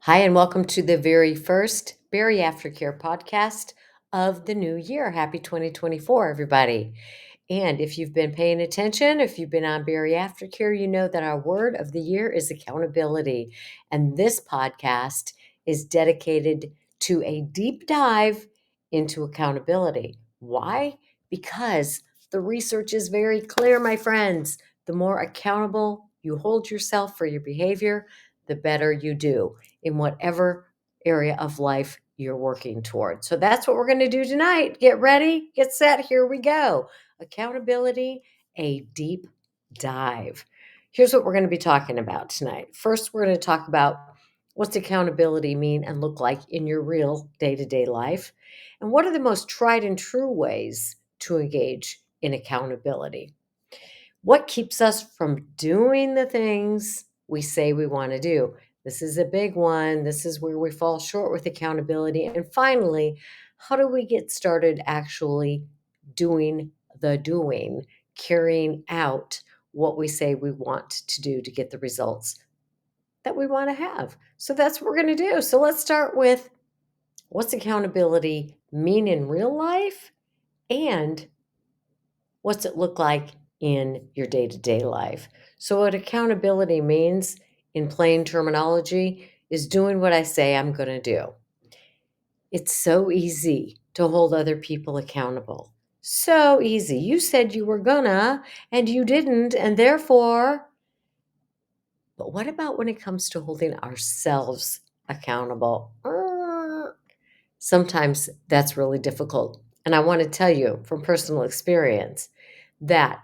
Hi, and welcome to the very first BariAftercare podcast of the new year. Happy 2024, everybody. And if you've been paying attention, if you've been on BariAftercare, you know that our word of the year is accountability. And this podcast is dedicated to a deep dive into accountability. Why? Because the research is very clear, my friends. The more accountable you hold yourself for your behavior, the better you do in whatever area of life you're working toward. So that's what we're going to do tonight. Get ready, get set. Here we go. Accountability, a deep dive. Here's what we're going to be talking about tonight. First, we're going to talk about what's accountability mean and look like in your real day to day life. And what are the most tried and true ways to engage in accountability? What keeps us from doing the things we say we want to do? This is a big one. This is where we fall short with accountability. And finally, how do we get started actually doing the doing, carrying out what we say we want to do to get the results that we want to have? So that's what we're going to do. So let's start with what's accountability mean in real life and what's it look like in your day to day life? So, what accountability means in plain terminology is doing what I say I'm going to do. It's so easy to hold other people accountable. So easy. You said you were gonna and you didn't, and therefore, but what about when it comes to holding ourselves accountable? Sometimes that's really difficult. And I want to tell you from personal experience that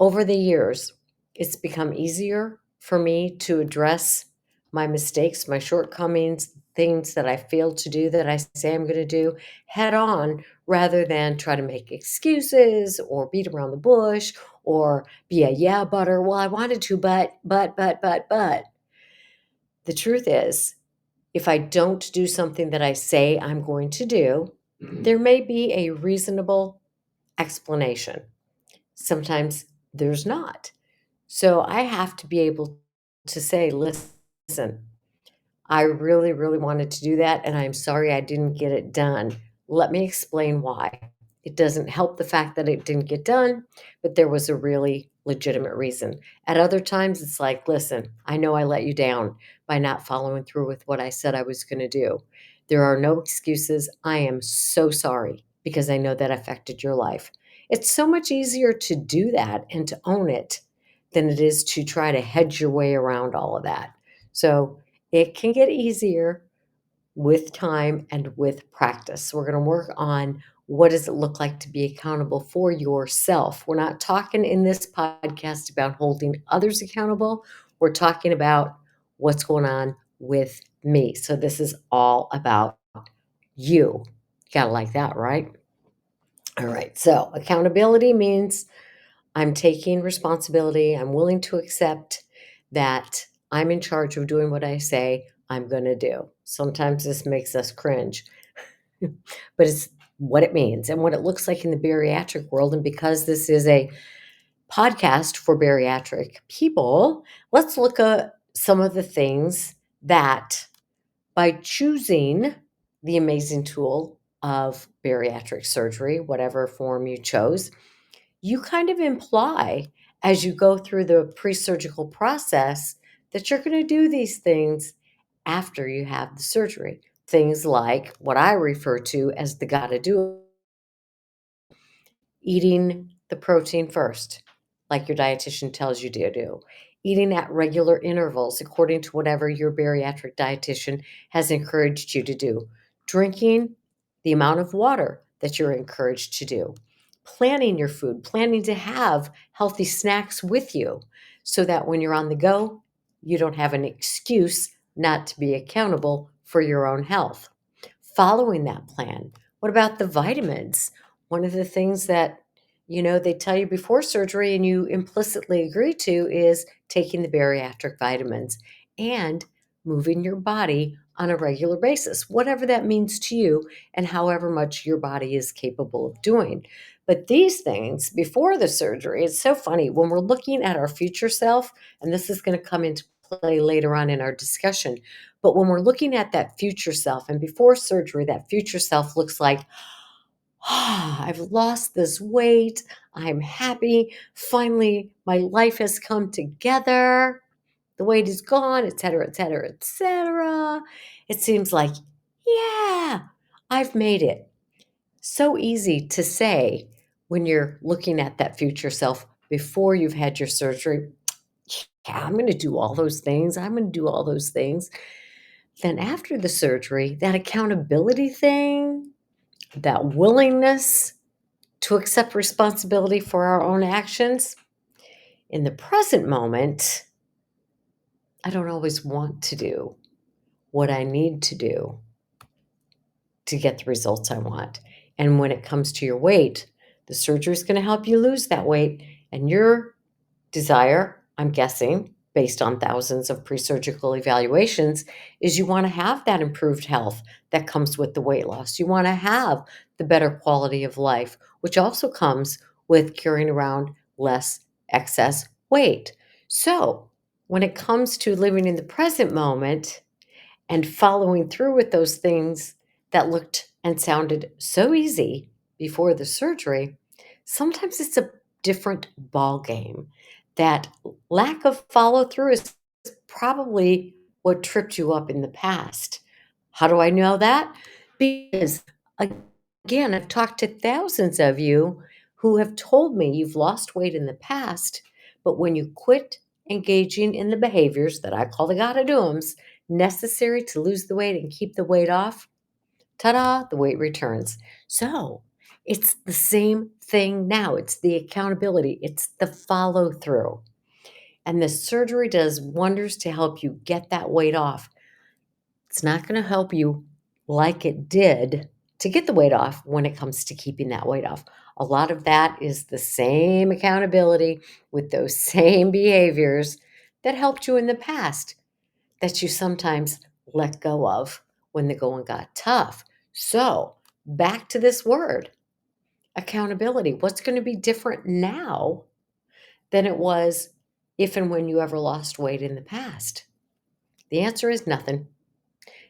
over the years, it's become easier for me to address my mistakes, my shortcomings, things that I failed to do that I say I'm going to do head on rather than try to make excuses or beat around the bush or be a yeah butter. Well, I wanted to, but. The truth is, if I don't do something that I say I'm going to do, there may be a reasonable explanation. Sometimes there's not. So I have to be able to say, listen, I really, really wanted to do that, and I'm sorry I didn't get it done. Let me explain why. It doesn't help the fact that it didn't get done, but there was a really legitimate reason. At other times, it's like, listen, I know I let you down by not following through with what I said I was going to do. There are no excuses. I am so sorry because I know that affected your life. It's so much easier to do that and to own it than it is to try to hedge your way around all of that. So, it can get easier with time and with practice. So we're going to work on what does it look like to be accountable for yourself. We're not talking in this podcast about holding others accountable. We're talking about what's going on with me. So this is all about you. Gotta like that, right? All right. So accountability means I'm taking responsibility. I'm willing to accept that I'm in charge of doing what I say I'm going to do. Sometimes this makes us cringe, but it's what it means and what it looks like in the bariatric world. And because this is a podcast for bariatric people, let's look at some of the things that by choosing the amazing tool of bariatric surgery, whatever form you chose, you kind of imply as you go through the pre-surgical process that you're going to do these things after you have the surgery. Things like what I refer to as the gotta do, eating the protein first, like your dietitian tells you to do, eating at regular intervals according to whatever your bariatric dietitian has encouraged you to do, drinking the amount of water that you're encouraged to do, planning your food, planning to have healthy snacks with you so that when you're on the go, you don't have an excuse not to be accountable for your own health. Following that plan. What about the vitamins? One of the things that they tell you before surgery and you implicitly agree to is taking the bariatric vitamins and moving your body on a regular basis, whatever that means to you and however much your body is capable of doing. But these things before the surgery, it's so funny when we're looking at our future self, and this is going to come into play later on in our discussion. But when we're looking at that future self, and before surgery, that future self looks like, I've lost this weight. I'm happy. Finally, my life has come together. The weight is gone, et cetera, et cetera, et cetera. It seems like, yeah, I've made it. So easy to say when you're looking at that future self before you've had your surgery. Yeah, I'm going to do all those things. I'm going to do all those things. Then after the surgery, that accountability thing, that willingness to accept responsibility for our own actions, in the present moment, I don't always want to do what I need to do to get the results I want. And when it comes to your weight, the surgery is going to help you lose that weight. And your desire, I'm guessing, based on thousands of pre-surgical evaluations, is you want to have that improved health that comes with the weight loss. You want to have the better quality of life, which also comes with carrying around less excess weight. So when it comes to living in the present moment, and following through with those things that looked and sounded so easy before the surgery, sometimes it's a different ball game. That lack of follow through is probably what tripped you up in the past. How do I know that? Because again, I've talked to thousands of you who have told me you've lost weight in the past, but when you quit engaging in the behaviors that I call the gotta do's necessary to lose the weight and keep the weight off, ta-da, the weight returns. So it's the same thing now. It's the accountability, it's the follow through. And the surgery does wonders to help you get that weight off. It's not going to help you like it did to get the weight off when it comes to keeping that weight off. A lot of that is the same accountability with those same behaviors that helped you in the past that you sometimes let go of when the going got tough. So, back to this word, accountability. What's going to be different now than it was if and when you ever lost weight in the past? The answer is nothing.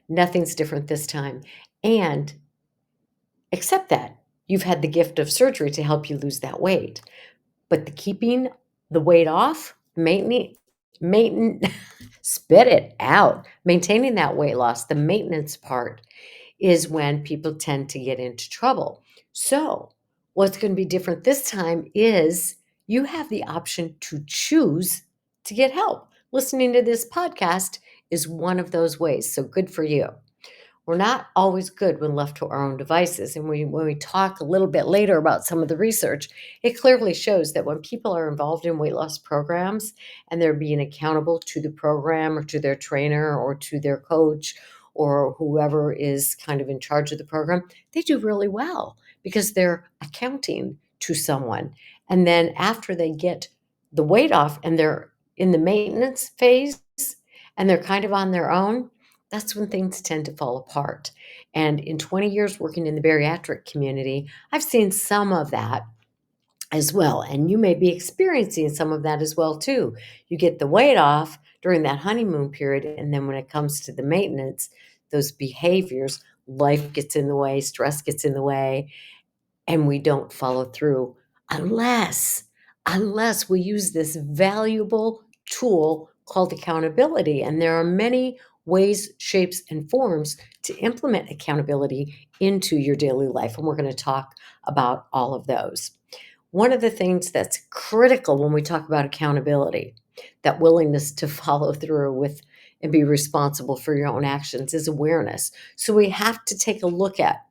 Nothing's different this time. And accept that you've had the gift of surgery to help you lose that weight. But the keeping the weight off, maintenance, spit it out. Maintaining that weight loss, the maintenance part is when people tend to get into trouble. So, what's going to be different this time is you have the option to choose to get help. Listening to this podcast is one of those ways. So, good for you. We're not always good when left to our own devices. And when we talk a little bit later about some of the research, it clearly shows that when people are involved in weight loss programs and they're being accountable to the program or to their trainer or to their coach or whoever is kind of in charge of the program, they do really well because they're accounting to someone. And then after they get the weight off and they're in the maintenance phase and they're kind of on their own, that's when things tend to fall apart. And in 20 years working in the bariatric community, I've seen some of that as well. And you may be experiencing some of that as well too. You get the weight off during that honeymoon period, and then when it comes to the maintenance, those behaviors, life gets in the way, stress gets in the way, and we don't follow through unless we use this valuable tool called accountability. And there are many ways, shapes, and forms to implement accountability into your daily life. And we're going to talk about all of those. One of the things that's critical when we talk about accountability, that willingness to follow through with and be responsible for your own actions, is awareness. So we have to take a look at,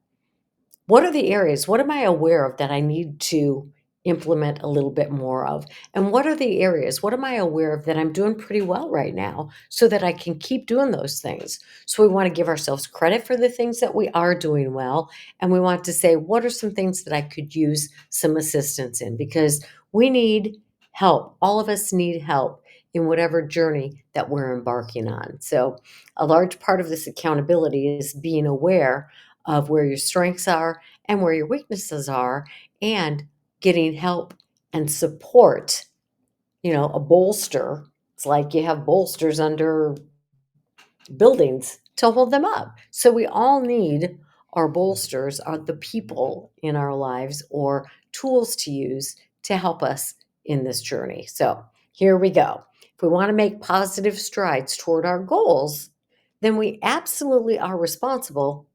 what are the areas? What am I aware of that I need to implement a little bit more of? And what are the areas? What am I aware of that I'm doing pretty well right now so that I can keep doing those things? So we want to give ourselves credit for the things that we are doing well. And we want to say, what are some things that I could use some assistance in? Because we need help. All of us need help in whatever journey that we're embarking on. So a large part of this accountability is being aware of where your strengths are and where your weaknesses are, and getting help and support, a bolster It's like you have bolsters under buildings to hold them up. So we all need our bolsters, are the people in our lives or tools to use to help us in this journey. So here we go. If we want to make positive strides toward our goals, then we absolutely are responsible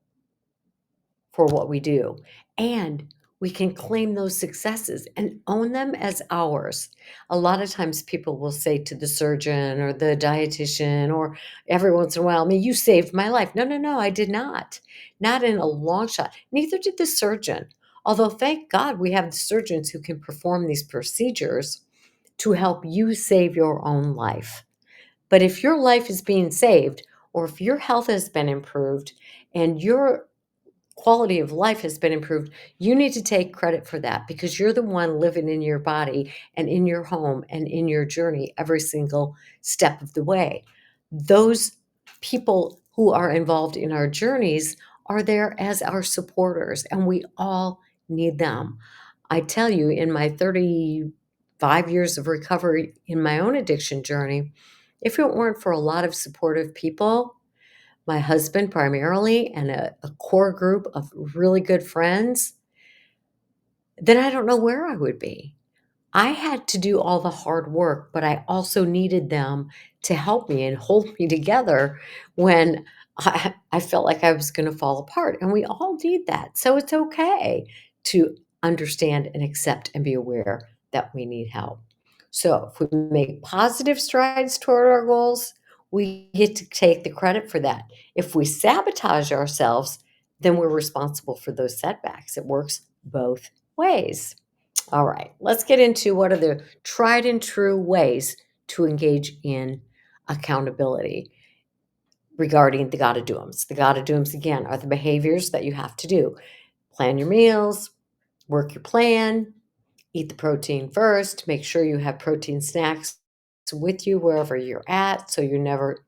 for what we do. And we can claim those successes and own them as ours. A lot of times people will say to the surgeon or the dietitian or every once in a while, I mean, you saved my life. No, no, no, I did not. Not in a long shot. Neither did the surgeon. Although, thank God, we have surgeons who can perform these procedures to help you save your own life. But if your life is being saved, or if your health has been improved and your quality of life has been improved, you need to take credit for that because you're the one living in your body and in your home and in your journey every single step of the way. Those people who are involved in our journeys are there as our supporters, and we all need them. I tell you, in my 35 years of recovery in my own addiction journey, if it weren't for a lot of supportive people, my husband primarily, and a core group of really good friends, then I don't know where I would be. I had to do all the hard work, but I also needed them to help me and hold me together when I felt like I was going to fall apart. And we all need that. So it's okay to understand and accept and be aware that we need help. So if we make positive strides toward our goals, we get to take the credit for that. If we sabotage ourselves, then we're responsible for those setbacks. It works both ways. All right, let's get into what are the tried and true ways to engage in accountability regarding the gotta do's. The gotta do's, again, are the behaviors that you have to do. Plan your meals, work your plan, eat the protein first, make sure you have protein snacks with you wherever you're at so you're never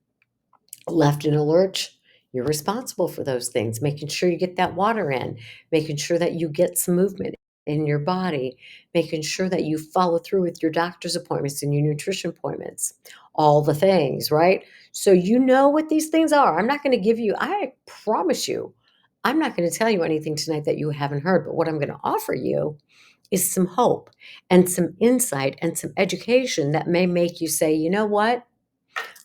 left in a lurch. You're responsible for those things, making sure you get that water in, making sure that you get some movement in your body, making sure that you follow through with your doctor's appointments and your nutrition appointments, all the things, right? So you know what these things are. I'm not going to give you, I promise you, I'm not going to tell you anything tonight that you haven't heard, but what I'm going to offer you is some hope and some insight and some education that may make you say, you know what?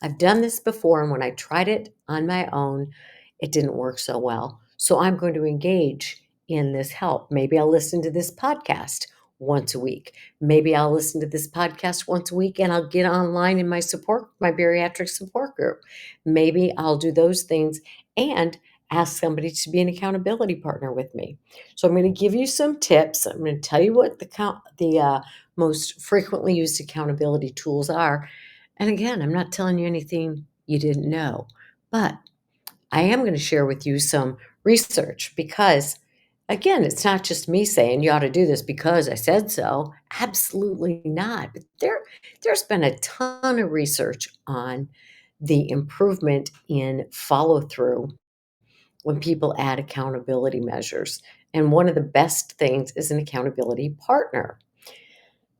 I've done this before, and when I tried it on my own, it didn't work so well. So I'm going to engage in this help. Maybe I'll listen to this podcast once a week. Maybe I'll listen to this podcast once a week and I'll get online in my bariatric support group. Maybe I'll do those things and ask somebody to be an accountability partner with me. So I'm going to give you some tips. I'm going to tell you what the most frequently used accountability tools are, and again, I'm not telling you anything you didn't know, but I am going to share with you some research because, again, it's not just me saying you ought to do this because I said so. Absolutely not. But there's been a ton of research on the improvement in follow through when people add accountability measures. And one of the best things is an accountability partner.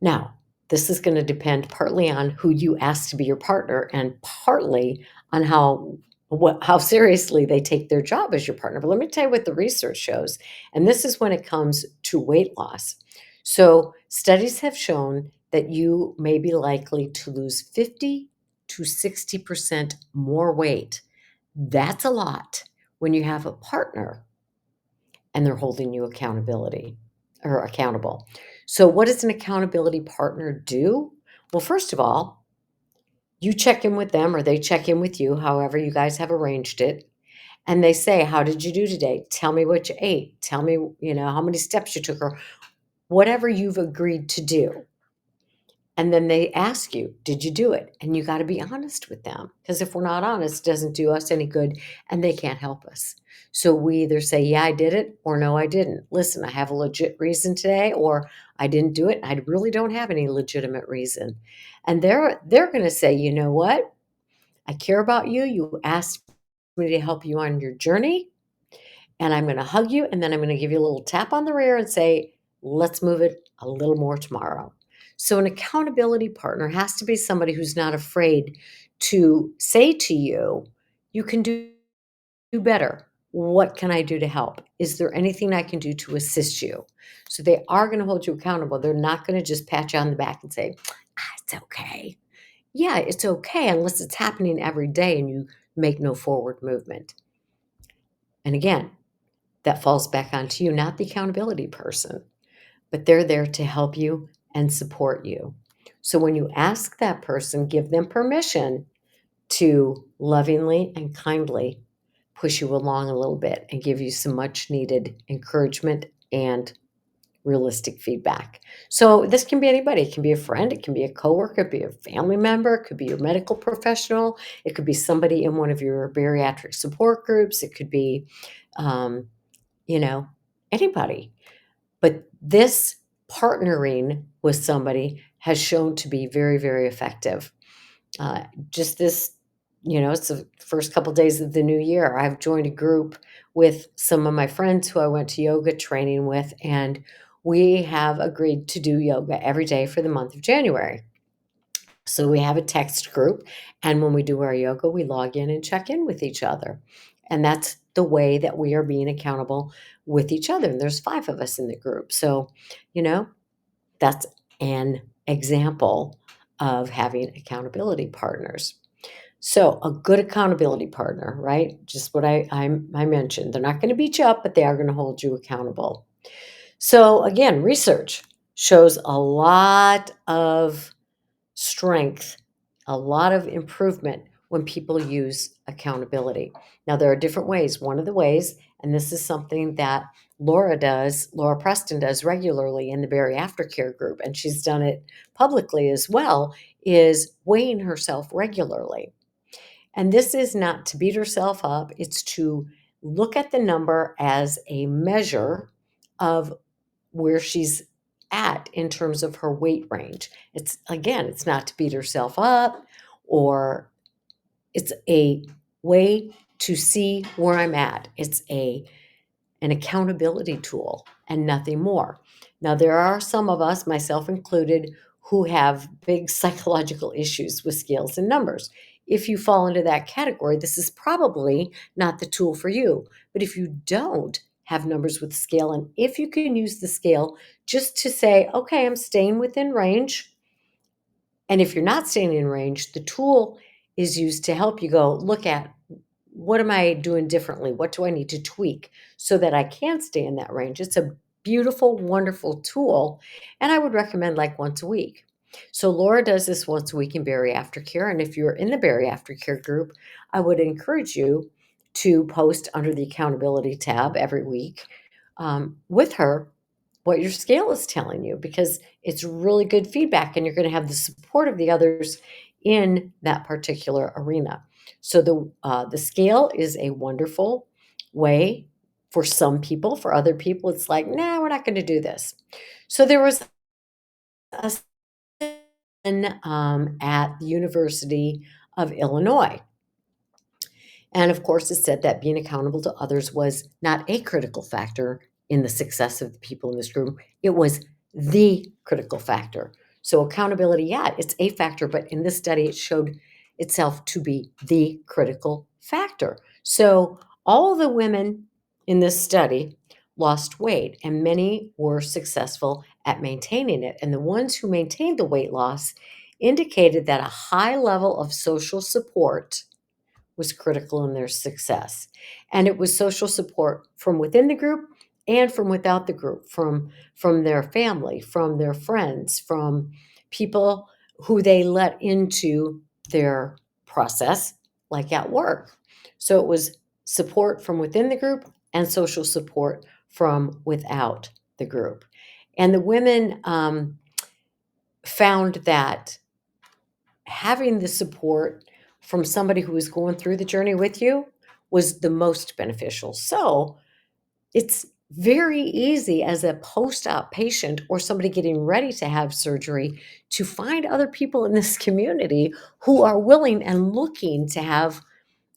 Now, this is going to depend partly on who you ask to be your partner and partly on how seriously they take their job as your partner. But let me tell you what the research shows. And this is when it comes to weight loss. So, studies have shown that you may be likely to lose 50 to 60% more weight. That's a lot when you have a partner and they're holding you accountable. So what does an accountability partner do? Well, first of all, you check in with them or they check in with you, however you guys have arranged it. And they say, how did you do today? Tell me what you ate. Tell me, how many steps you took or whatever you've agreed to do. And then they ask you, did you do it? And you got to be honest with them because if we're not honest, it doesn't do us any good and they can't help us. So we either say, yeah, I did it or no, I didn't. Listen, I have a legit reason today or I didn't do it. I really don't have any legitimate reason. And they're going to say, you know what? I care about you. You asked me to help you on your journey and I'm going to hug you and then I'm going to give you a little tap on the rear and say, let's move it a little more tomorrow. So, an accountability partner has to be somebody who's not afraid to say to you, you can do better. What can I do to help? Is there anything I can do to assist you? So, they are going to hold you accountable. They're not going to just pat you on the back and say, it's okay. Yeah, it's okay unless it's happening every day and you make no forward movement. And again, that falls back onto you, not the accountability person, but they're there to help you and support you. So when you ask that person, give them permission to lovingly and kindly push you along a little bit and give you some much needed encouragement and realistic feedback. So this can be anybody. It can be a friend, it can be a coworker, it could be a family member, it could be your medical professional, it could be somebody in one of your bariatric support groups, it could be, um, you know, anybody. But this partnering with somebody has shown to be very, very effective. Just this, it's the first couple days of the new year. I've joined a group with some of my friends who I went to yoga training with, and we have agreed to do yoga every day for the month of January. So we have a text group, and when we do our yoga, we log in and check in with each other. And that's the way that we are being accountable with each other. And there's 5 of us in the group. So, you know, that's an example of having accountability partners. So, a good accountability partner, right? Just what I mentioned. They're not going to beat you up, but they are going to hold you accountable. So, again, research shows a lot of strength, a lot of improvement when people use accountability. Now, there are different ways. One of the ways, and this is something that Laura Preston does regularly in the BariAftercare group, and she's done it publicly as well, is weighing herself regularly. And this is not to beat herself up, it's to look at the number as a measure of where she's at in terms of her weight range. It's again, it's not to beat herself up, or it's a way to see where I'm at. It's an accountability tool and nothing more. Now, there are some of us, myself included, who have big psychological issues with scales and numbers. If you fall into that category, this is probably not the tool for you. But if you don't have numbers with scale, and if you can use the scale just to say, okay, I'm staying within range, and if you're not staying in range, the tool is used to help you go look at, what am I doing differently? What do I need to tweak so that I can stay in that range? It's a beautiful, wonderful tool, and I would recommend like once a week. So Laura does this once a week in BariAftercare, and if you're in the BariAftercare group, I would encourage you to post under the accountability tab every week with her what your scale is telling you, because it's really good feedback and you're going to have the support of the others in that particular arena. So the scale is a wonderful way for some people. For other people, it's like, nah, we're not going to do this. So there was a at the University of Illinois. And of course, it said that being accountable to others was not a critical factor in the success of the people in this group. It was the critical factor. So, accountability, yeah, it's a factor, but in this study, it showed itself to be the critical factor. So, all the women in this study lost weight, and many were successful at maintaining it. And the ones who maintained the weight loss indicated that a high level of social support was critical in their success. And it was social support from within the group and from without the group, from their family, from their friends, from people who they let into their process, like at work. So it was support from within the group and social support from without the group. And the women found that having the support from somebody who is going through the journey with you was the most beneficial. So it's very easy as a post-op patient or somebody getting ready to have surgery to find other people in this community who are willing and looking to have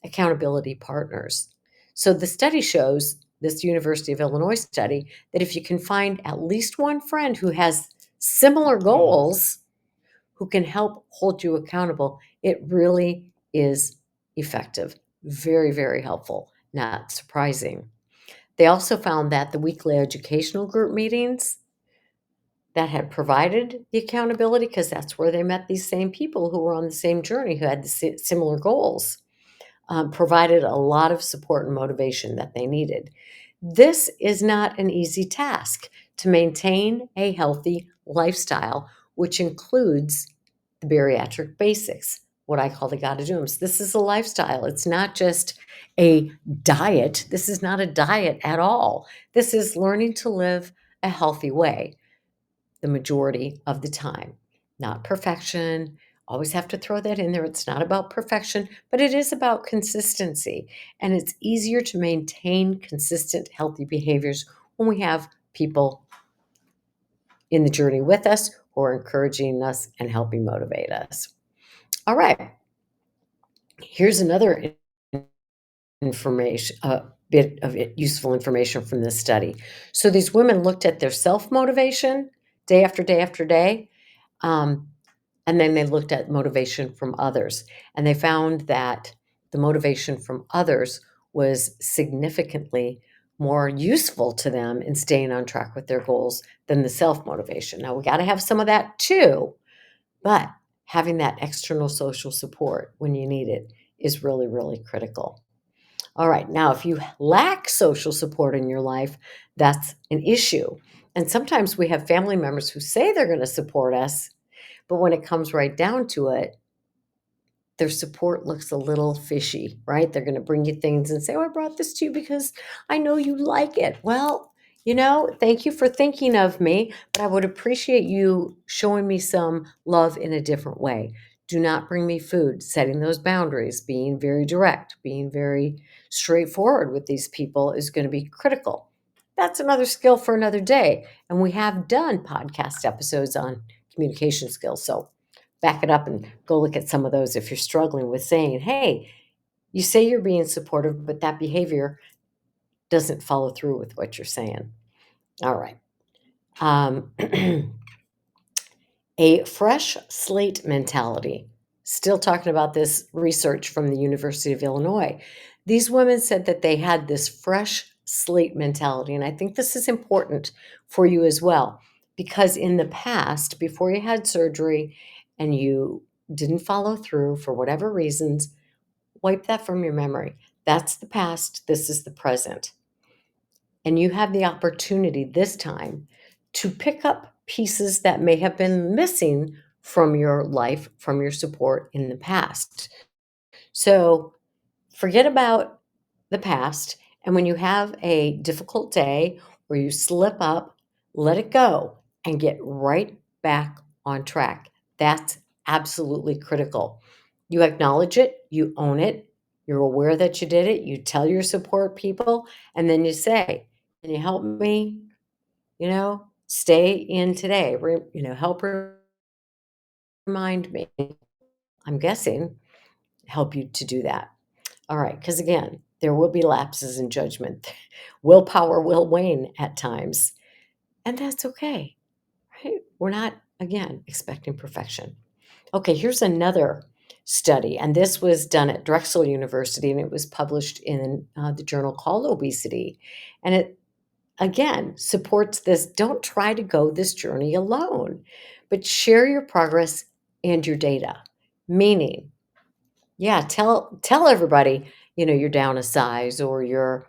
accountability partners. So the study shows, this University of Illinois study, that if you can find at least one friend who has similar goals, who can help hold you accountable, it really is effective. Very, very helpful. Not surprising. They also found that the weekly educational group meetings that had provided the accountability, because that's where they met these same people who were on the same journey, who had the similar goals, provided a lot of support and motivation that they needed. This is not an easy task to maintain a healthy lifestyle, which includes the bariatric basics, what I call the gotta do's. This is a lifestyle. It's not just a diet. This is not a diet at all. This is learning to live a healthy way the majority of the time. Not perfection. Always have to throw that in there. It's not about perfection, but it is about consistency. And it's easier to maintain consistent, healthy behaviors when we have people in the journey with us who are encouraging us and helping motivate us. All right. Here's another information, a bit of useful information from this study. So these women looked at their self-motivation day after day after day. And then they looked at motivation from others, and they found that the motivation from others was significantly more useful to them in staying on track with their goals than the self-motivation. Now, we got to have some of that too, but having that external social support when you need it is really, really critical. All right, now, if you lack social support in your life, that's an issue. And sometimes we have family members who say they're going to support us, but when it comes right down to it, their support looks a little fishy, right? They're going to bring you things and say, "Oh, I brought this to you because I know you like it." Well, thank you for thinking of me, but I would appreciate you showing me some love in a different way. Do not bring me food, setting those boundaries, being very direct, being very straightforward with these people is going to be critical. That's another skill for another day. And we have done podcast episodes on communication skills. So back it up and go look at some of those if you're struggling with saying, hey, you say you're being supportive, but that behavior doesn't follow through with what you're saying. All right. Um, a fresh slate mentality. Still talking about this research from the University of Illinois. These women said that they had this fresh slate mentality. And I think this is important for you as well, because in the past, before you had surgery and you didn't follow through for whatever reasons, wipe that from your memory. That's the past. This is the present. And you have the opportunity this time to pick up pieces that may have been missing from your life, from your support in the past. So forget about the past. And when you have a difficult day or you slip up, let it go and get right back on track. That's absolutely critical. You acknowledge it, you own it, you're aware that you did it, you tell your support people, and then you say, can you help me, stay in today? Help remind me. I'm guessing help you to do that. All right, because again, there will be lapses in judgment. Willpower will wane at times, and that's okay, right? We're not, again, expecting perfection. Okay, here's another study, and this was done at Drexel University, and it was published in the journal called Obesity. And it, again, supports this. Don't try to go this journey alone, but share your progress and your data. Meaning, yeah, tell everybody, you're down a size or you're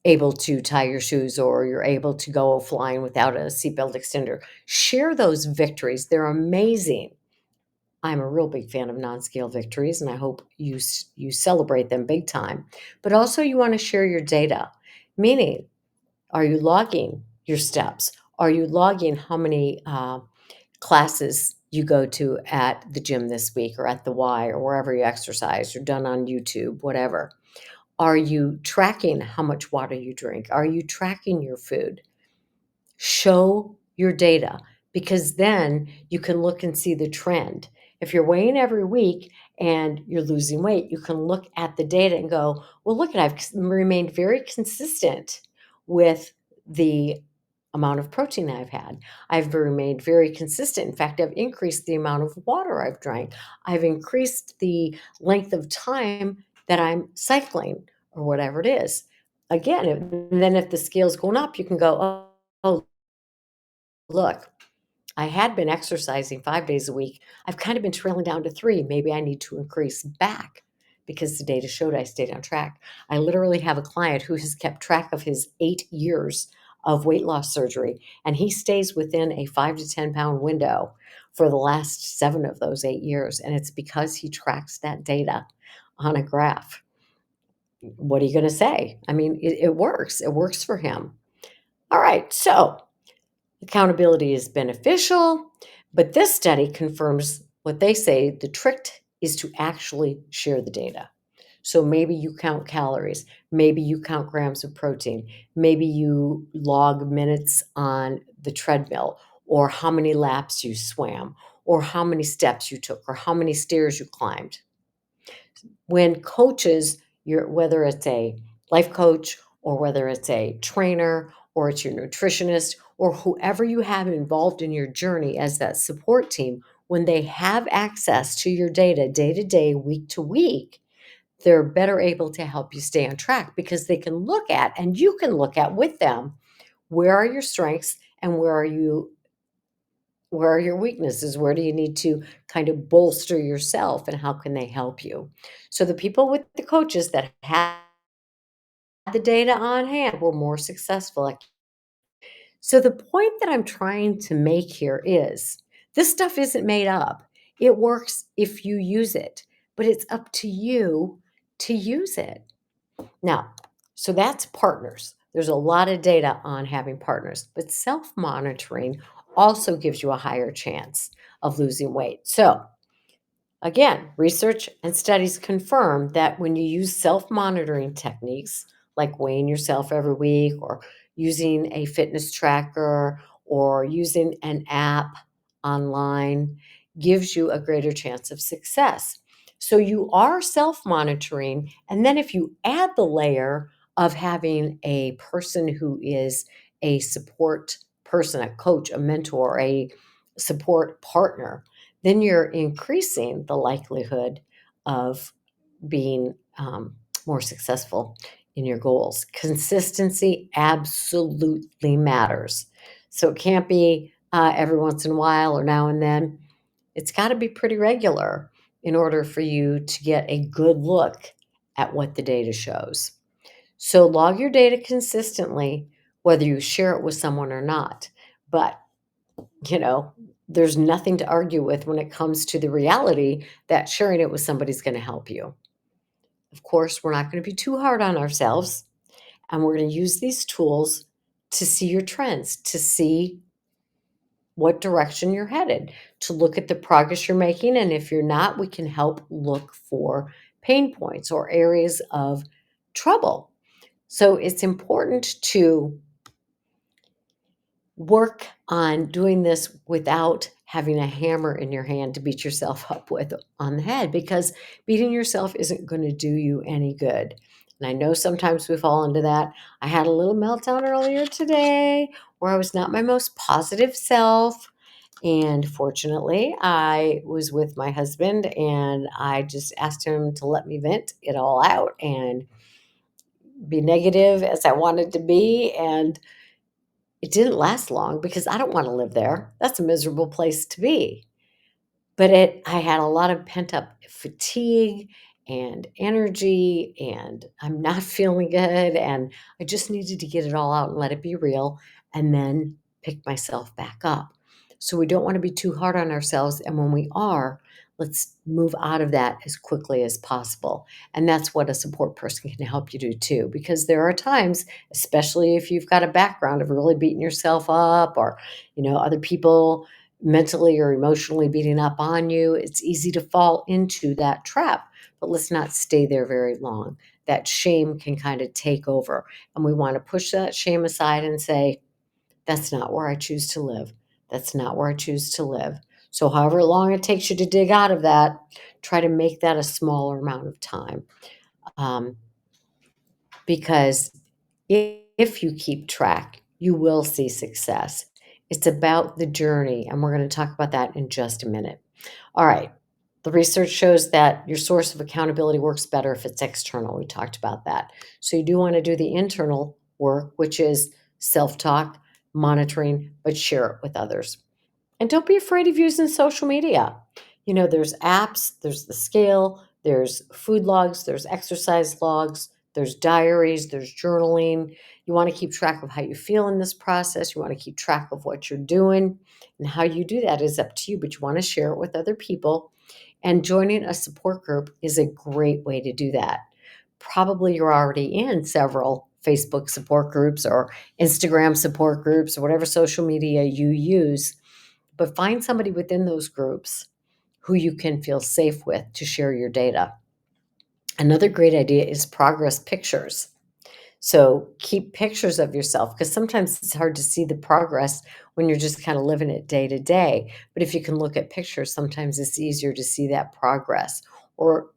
able to tie your shoes or you're able to go flying without a seatbelt extender. Share those victories. They're amazing. I'm a real big fan of non-scale victories, and I hope you celebrate them big time. But also you want to share your data, meaning, are you logging your steps? Are you logging how many classes you go to at the gym this week or at the Y or wherever you exercise or done on YouTube, whatever? Are you tracking how much water you drink? Are you tracking your food? Show your data, because then you can look and see the trend. If you're weighing every week and you're losing weight, you can look at the data and go, well, look, I've remained very consistent with the amount of protein I've had. I've remained very consistent. In fact, I've increased the amount of water I've drank. I've increased the length of time that I'm cycling or whatever it is. Again, and then if the scale's going up, you can go, oh, look, I had been exercising 5 days a week. I've kind of been trailing down to 3. Maybe I need to increase back because the data showed I stayed on track. I literally have a client who has kept track of his 8 years of weight loss surgery, and he stays within a 5 to 10 pound window for the last 7 of those 8 years, and it's because he tracks that data on a graph. What are you going to say? I mean, it works. It works for him. All right, so accountability is beneficial, but this study confirms what they say the trick is to actually share the data. So maybe you count calories, maybe you count grams of protein, maybe you log minutes on the treadmill, or how many laps you swam, or how many steps you took, or how many stairs you climbed. When coaches, whether it's a life coach or whether it's a trainer or it's your nutritionist or whoever you have involved in your journey as that support team, when they have access to your data day to day, week to week, they're better able to help you stay on track because they can look at, and you can look at with them, where are your strengths and where are your weaknesses? Where do you need to kind of bolster yourself and how can they help you? So the people with the coaches that had the data on hand were more successful. So the point that I'm trying to make here is this stuff isn't made up. It works if you use it, but it's up to you to use it. Now, so that's partners. There's a lot of data on having partners, but self monitoring also gives you a higher chance of losing weight. So, again, research and studies confirm that when you use self monitoring techniques like weighing yourself every week or using a fitness tracker or using an app online, gives you a greater chance of success. So you are self monitoring. And then if you add the layer of having a person who is a support person, a coach, a mentor, a support partner, then you're increasing the likelihood of being more successful in your goals. Consistency absolutely matters. So it can't be every once in a while or now and then. It's got to be pretty regular in order for you to get a good look at what the data shows. So log your data consistently, whether you share it with someone or not. But you know, there's nothing to argue with when it comes to the reality that sharing it with somebody's going to help you. Of course, we're not going to be too hard on ourselves, and we're going to use these tools to see your trends, to see what direction you're headed, to look at the progress you're making. And if you're not, we can help look for pain points or areas of trouble. So it's important to work on doing this without having a hammer in your hand to beat yourself up with on the head because beating yourself isn't going to do you any good. And I know sometimes we fall into that. I had a little meltdown earlier today where I was not my most positive self. And fortunately, I was with my husband and I just asked him to let me vent it all out and be negative as I wanted to be. And it didn't last long because I don't wanna live there. That's a miserable place to be. But I had a lot of pent-up fatigue and energy, and I'm not feeling good, and I just needed to get it all out and let it be real, and then pick myself back up. So we don't wanna be too hard on ourselves, and when we are, let's move out of that as quickly as possible, and that's what a support person can help you do too, because there are times, especially if you've got a background of really beating yourself up or, other people mentally or emotionally beating up on you, it's easy to fall into that trap. But let's not stay there very long. That shame can kind of take over. And we want to push that shame aside and say, that's not where I choose to live. That's not where I choose to live. So, however long it takes you to dig out of that, try to make that a smaller amount of time. Um, because if you keep track you will see success. It's about the journey, and we're going to talk about that in just a minute. All right. The research shows that your source of accountability works better if it's external. We talked about that. So you do want to do the internal work, which is self talk, monitoring, but share it with others. And don't be afraid of using social media. There's apps, there's the scale, there's food logs, there's exercise logs, there's diaries, there's journaling. You want to keep track of how you feel in this process. You want to keep track of what you're doing. And how you do that is up to you, but you want to share it with other people. And joining a support group is a great way to do that. Probably you're already in several Facebook support groups or Instagram support groups or whatever social media you use, but find somebody within those groups who you can feel safe with to share your data. Another great idea is progress pictures. So keep pictures of yourself, because sometimes it's hard to see the progress when you're just kind of living it day to day. But if you can look at pictures, sometimes it's easier to see that progress. Or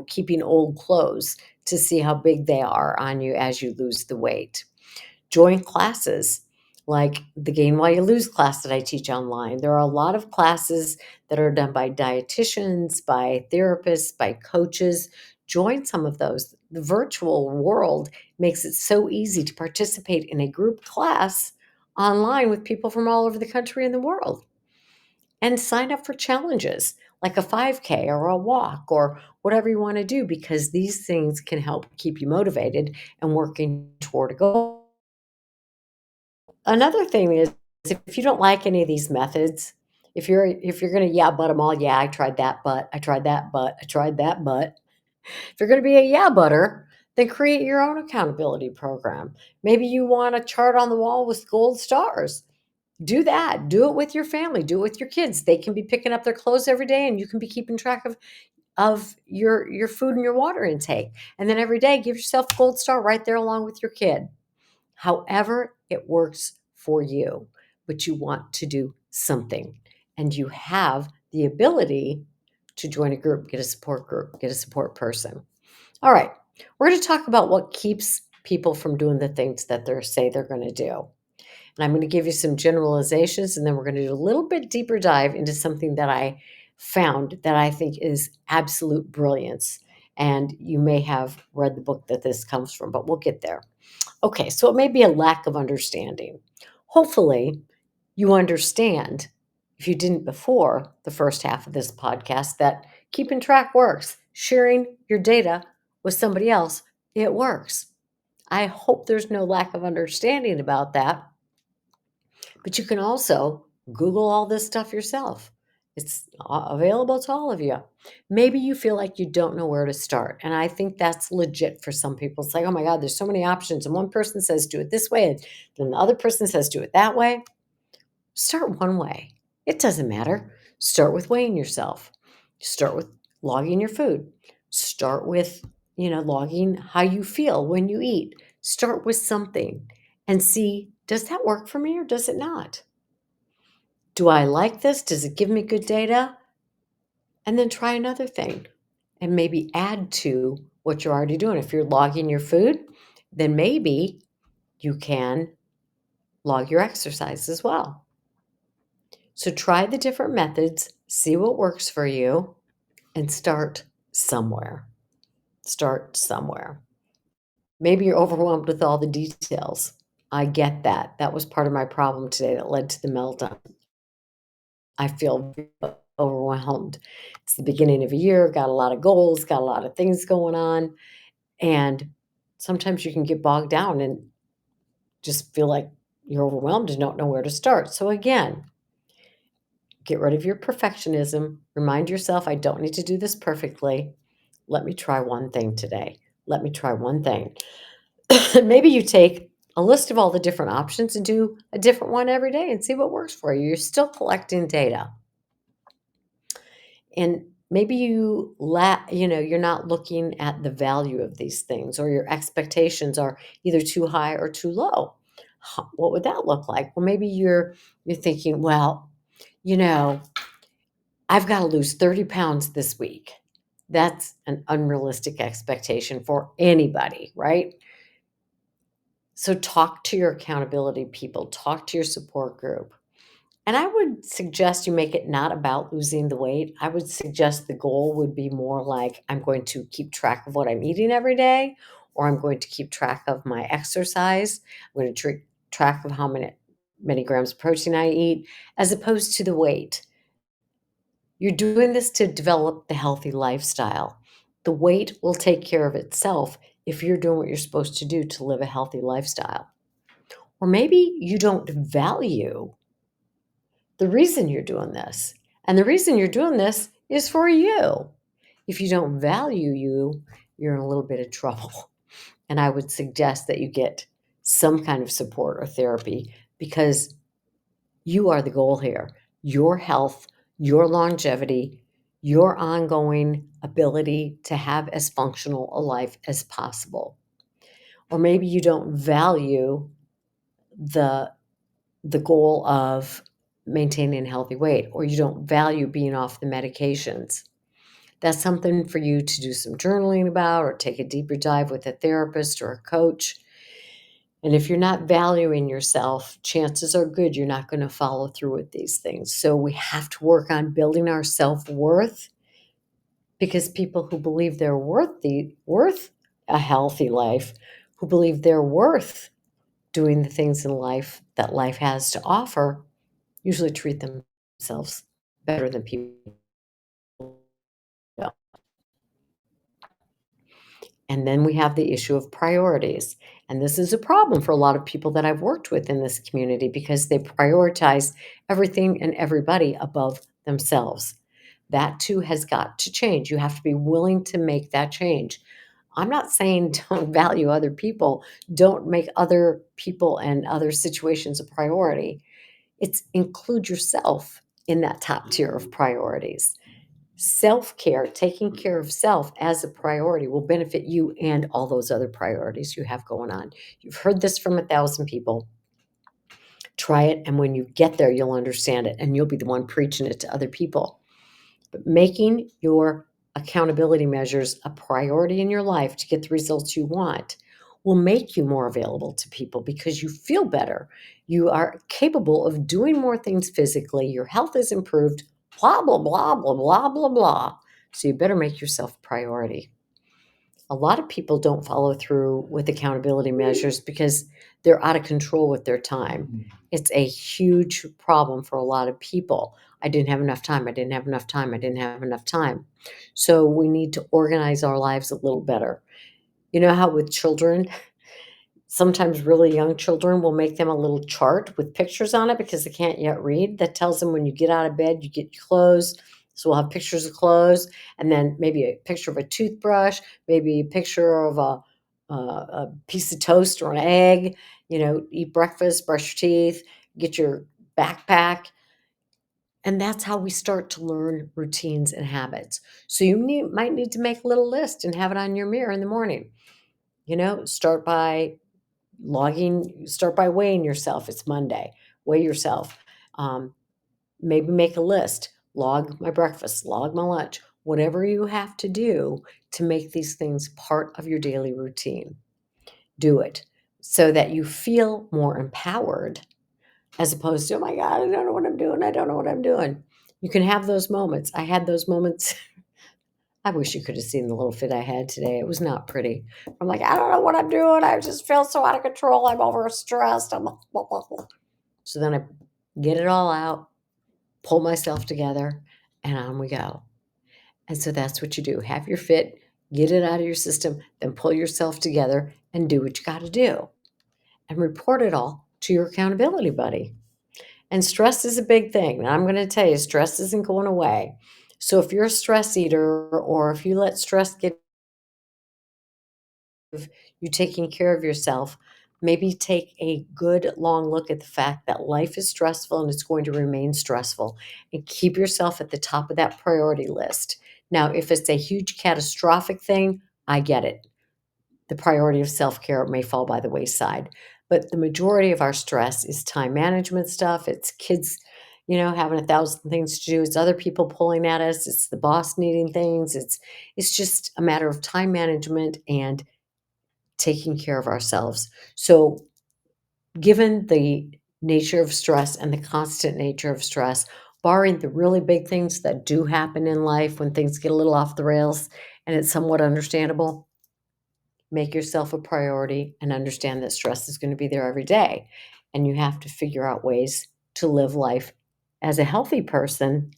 keeping old clothes to see how big they are on you as you lose the weight. Join classes like the Gain While You Lose class that I teach online. There are a lot of classes that are done by dietitians, by therapists, by coaches. Join some of those. The virtual world makes it so easy to participate in a group class online with people from all over the country and the world. And sign up for challenges like a 5K or a walk or whatever you want to do, because these things can help keep you motivated and working toward a goal. Another thing is, if you don't like any of these methods, if you're gonna yeah but them all, yeah, I tried that, but I tried that, but I tried that, but if you're gonna be a yeah butter, then create your own accountability program. Maybe you want a chart on the wall with gold stars. Do that. Do it with your family. Do it with your kids. They can be picking up their clothes every day, and you can be keeping track of your food and your water intake. And then every day, give yourself a gold star right there along with your kid. However it works for you, but you want to do something, and you have the ability to join a group, get a support group, get a support person. All right, we're going to talk about what keeps people from doing the things that they say they're going to do. And I'm going to give you some generalizations, and then we're going to do a little bit deeper dive into something that I found that I think is absolute brilliance. And you may have read the book that this comes from, but we'll get there. Okay, so it may be a lack of understanding. Hopefully, you understand, if you didn't before the first half of this podcast, that keeping track works. Sharing your data with somebody else, it works. I hope there's no lack of understanding about that. But you can also Google all this stuff yourself. It's available to all of you. Maybe you feel like you don't know where to start. And I think that's legit for some people. It's like, oh my God, there's so many options. And one person says, do it this way. And then the other person says, do it that way. Start one way. It doesn't matter. Start with weighing yourself. Start with logging your food. Start with, logging how you feel when you eat. Start with something and see, does that work for me or does it not? Do I like this? Does it give me good data? And then try another thing and maybe add to what you're already doing. If you're logging your food, then maybe you can log your exercise as well. So try the different methods, see what works for you, and start somewhere. Start somewhere. Maybe you're overwhelmed with all the details. I get that. That was part of my problem today that led to the meltdown. I feel overwhelmed. It's the beginning of a year, got a lot of goals, got a lot of things going on. And sometimes you can get bogged down and just feel like you're overwhelmed and don't know where to start. So, again, get rid of your perfectionism. Remind yourself, I don't need to do this perfectly. Let me try one thing today. Let me try one thing. Maybe you take a list of all the different options and do a different one every day and see what works for you. You're still collecting data. And maybe you're not looking at the value of these things, or your expectations are either too high or too low. What would that look like? Well, maybe you're thinking, well, you know, I've got to lose 30 pounds this week. That's an unrealistic expectation for anybody, right? So talk to your accountability people, talk to your support group. And I would suggest you make it not about losing the weight. I would suggest the goal would be more like I'm going to keep track of what I'm eating every day, or I'm going to keep track of my exercise. I'm going to track of how many grams of protein I eat, as opposed to the weight. You're doing this to develop the healthy lifestyle. The weight will take care of itself if you're doing what you're supposed to do to live a healthy lifestyle. Or maybe you don't value the reason you're doing this. And the reason you're doing this is for you. If you don't value you, you're in a little bit of trouble. And I would suggest that you get some kind of support or therapy because you are the goal here. Your health, your longevity, your ongoing ability to have as functional a life as possible. Or maybe you don't value the goal of maintaining a healthy weight, or you don't value being off the medications. That's something for you to do some journaling about or take a deeper dive with a therapist or a coach. And if you're not valuing yourself, chances are good you're not going to follow through with these things. So we have to work on building our self-worth, because people who believe they're worth a healthy life, who believe they're worth doing the things in life that life has to offer, usually treat themselves better than people don't. And then we have the issue of priorities. And this is a problem for a lot of people that I've worked with in this community because they prioritize everything and everybody above themselves. That too has got to change. You have to be willing to make that change. I'm not saying don't value other people, don't make other people and other situations a priority. It's include yourself in that top tier of priorities. Self-care, taking care of self as a priority will benefit you and all those other priorities you have going on. You've heard this from 1,000 people. Try it, and when you get there, you'll understand it, and you'll be the one preaching it to other people. But making your accountability measures a priority in your life to get the results you want will make you more available to people because you feel better. You are capable of doing more things physically. Your health is improved, blah, blah, blah, blah, blah, blah, blah. So you better make yourself a priority. A lot of people don't follow through with accountability measures because they're out of control with their time. It's a huge problem for a lot of people. I didn't have enough time. I didn't have enough time. I didn't have enough time. So we need to organize our lives a little better. You know how with children, sometimes really young children will make them a little chart with pictures on it because they can't yet read that tells them when you get out of bed, you get your clothes. So we'll have pictures of clothes and then maybe a picture of a toothbrush, maybe a picture of a piece of toast or an egg, eat breakfast, brush your teeth, get your backpack. And that's how we start to learn routines and habits. So you might need to make a little list and have it on your mirror in the morning. Start by weighing yourself. It's Monday. Weigh yourself. Um, Maybe make a list. Log my breakfast, log my lunch, whatever you have to do to make these things part of your daily routine. Do it so that you feel more empowered as opposed to, oh my God, I don't know what I'm doing. I don't know what I'm doing. You can have those moments. I had those moments. I wish you could have seen the little fit I had today. It was not pretty. I'm like, I don't know what I'm doing. I just feel so out of control. I'm overstressed. So then I get it all out, pull myself together, and on we go. And so that's what you do. Have your fit, get it out of your system, then pull yourself together and do what you got to do. And report it all to your accountability buddy. And stress is a big thing. And I'm going to tell you, stress isn't going away. So if you're a stress eater or if you let stress get you taking care of yourself, maybe take a good long look at the fact that life is stressful and it's going to remain stressful, and keep yourself at the top of that priority list. Now, if it's a huge catastrophic thing, I get it. The priority of self-care may fall by the wayside, but the majority of our stress is time management stuff. It's kids, having 1,000 things to do. It's other people pulling at us. It's the boss needing things. It's just a matter of time management and taking care of ourselves. So given the nature of stress and the constant nature of stress, barring the really big things that do happen in life when things get a little off the rails and it's somewhat understandable, make yourself a priority and understand that stress is going to be there every day. And you have to figure out ways to live life as a healthy person,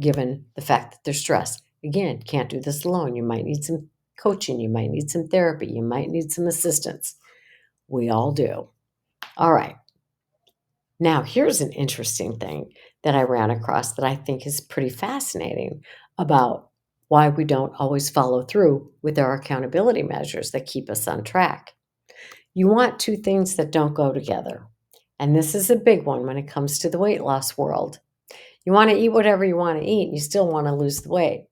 given the fact that there's stress. Again, can't do this alone. You might need some coaching, you might need some therapy, you might need some assistance. We all do. All right. Now, here's an interesting thing that I ran across that I think is pretty fascinating about why we don't always follow through with our accountability measures that keep us on track. You want two things that don't go together. And this is a big one when it comes to the weight loss world. You want to eat whatever you want to eat, and you still want to lose the weight.